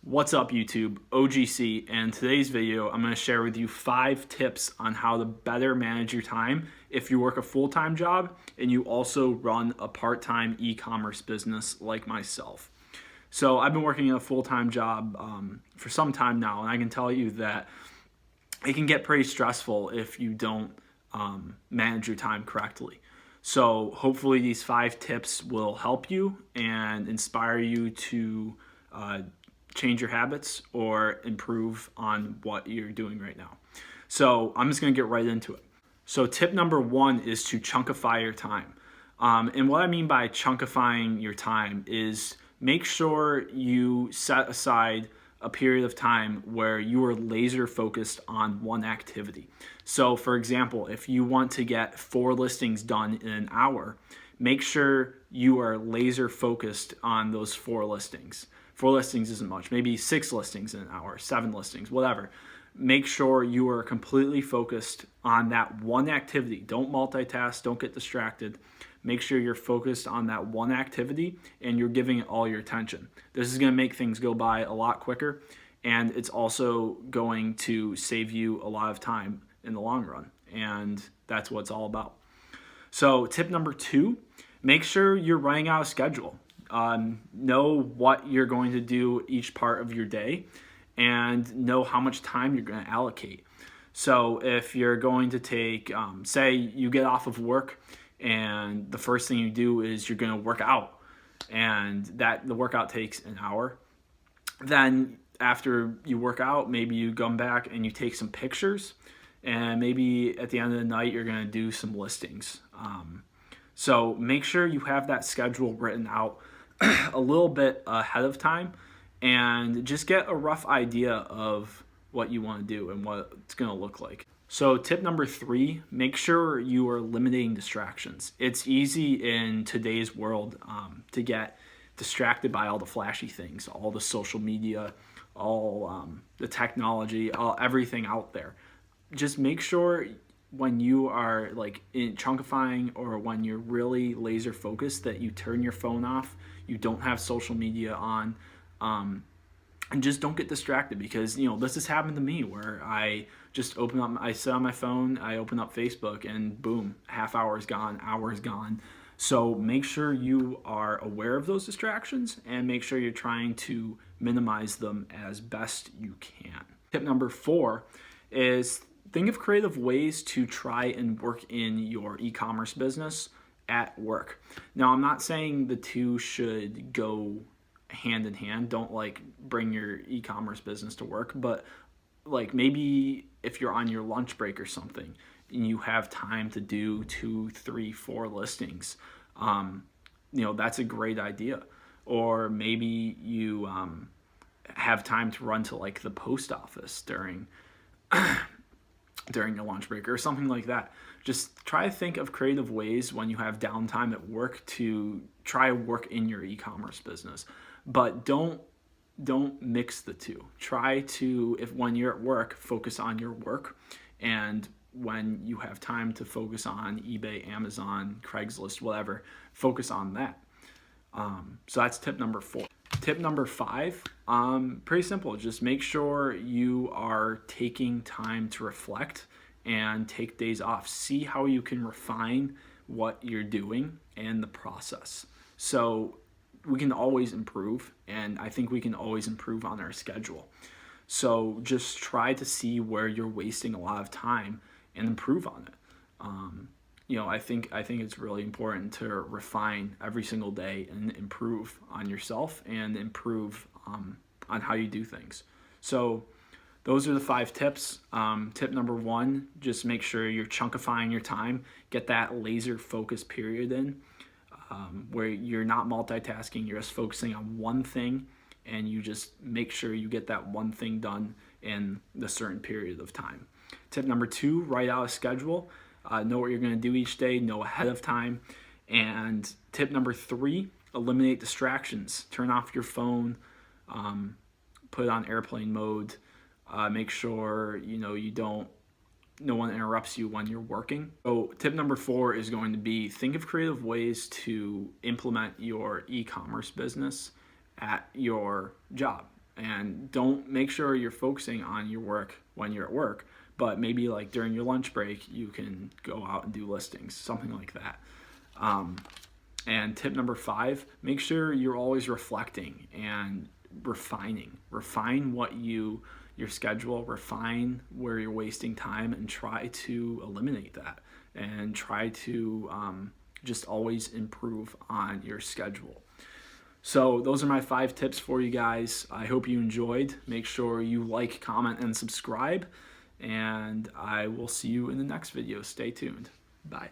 What's up YouTube, OGC, and in today's video I'm going to share with you 5 tips on how to better manage your time if you work a full-time job and you also run a part-time e-commerce business like myself. So I've been working a full-time job for some time now, and I can tell you that it can get pretty stressful if you don't manage your time correctly. So hopefully these 5 tips will help you and inspire you to change your habits or improve on what you're doing right now. So I'm just going to get right into it. So tip number 1 is to chunkify your time. And what I mean by chunkifying your time is make sure you set aside a period of time where you are laser focused on one activity. So for example, if you want to get 4 listings done in an hour, make sure you are laser focused on those 4 listings. 4 listings isn't much, maybe 6 listings in an hour, 7 listings, whatever. Make sure you are completely focused on that one activity. Don't multitask, don't get distracted. Make sure you're focused on that one activity and you're giving it all your attention. This is going to make things go by a lot quicker, and it's also going to save you a lot of time in the long run, and that's what it's all about. So tip number 2, make sure you're running out a schedule. Know what you're going to do each part of your day and know how much time you're going to allocate. So if you're going to take, say you get off of work and the first thing you do is you're going to work out, and that the workout takes an hour, then after you work out, maybe you come back and you take some pictures, and maybe at the end of the night you're going to do some listings. So make sure you have that schedule written out a little bit ahead of time, and just get a rough idea of what you want to do and what it's going to look like. So tip number 3, make sure you are limiting distractions. It's easy in today's world to get distracted by all the flashy things, all the social media, all the technology, everything out there. Just make sure when you are like in chunkifying or when you're really laser focused that you turn your phone off, you don't have social media on, and just don't get distracted, because this has happened to me where I just I sit on my phone, I open up Facebook, and boom, half hour is gone, hour is gone. So make sure you are aware of those distractions and make sure you're trying to minimize them as best you can. Tip number 4 is think of creative ways to try and work in your e-commerce business at work. Now, I'm not saying the two should go hand in hand. Don't bring your e-commerce business to work, but maybe if you're on your lunch break or something and you have time to do 2, 3, 4 listings, that's a great idea. Or maybe you have time to run to the post office during your lunch break or something like that. Just try to think of creative ways when you have downtime at work to try to work in your e-commerce business. But don't mix the two. Try to, when you're at work, focus on your work, and when you have time to focus on eBay, Amazon, Craigslist, whatever, focus on that. So that's tip number 4. Tip number 5, pretty simple. Just make sure you are taking time to reflect and take days off. See how you can refine what you're doing and the process. So we can always improve, and I think we can always improve on our schedule. So just try to see where you're wasting a lot of time and improve on it. I think it's really important to refine every single day and improve on yourself and improve on how you do things. So those are the 5 tips. Tip number 1, just make sure you're chunkifying your time. Get that laser focus period in where you're not multitasking. You're just focusing on one thing, and you just make sure you get that one thing done in the certain period of time. Tip number 2, write out a schedule. Know what you're going to do each day, know ahead of time. And tip number 3, eliminate distractions. Turn off your phone, put it on airplane mode. Make sure no one interrupts you when you're working. So tip number 4 is going to be think of creative ways to implement your e-commerce business at your job. And don't make sure you're focusing on your work when you're at work, but maybe like during your lunch break, you can go out and do listings, something like that. And tip number 5, make sure you're always reflecting and refining. Refine your schedule, refine where you're wasting time, and try to eliminate that. And try to just always improve on your schedule. So those are my 5 tips for you guys. I hope you enjoyed. Make sure you like, comment, and subscribe. And I will see you in the next video. Stay tuned. Bye.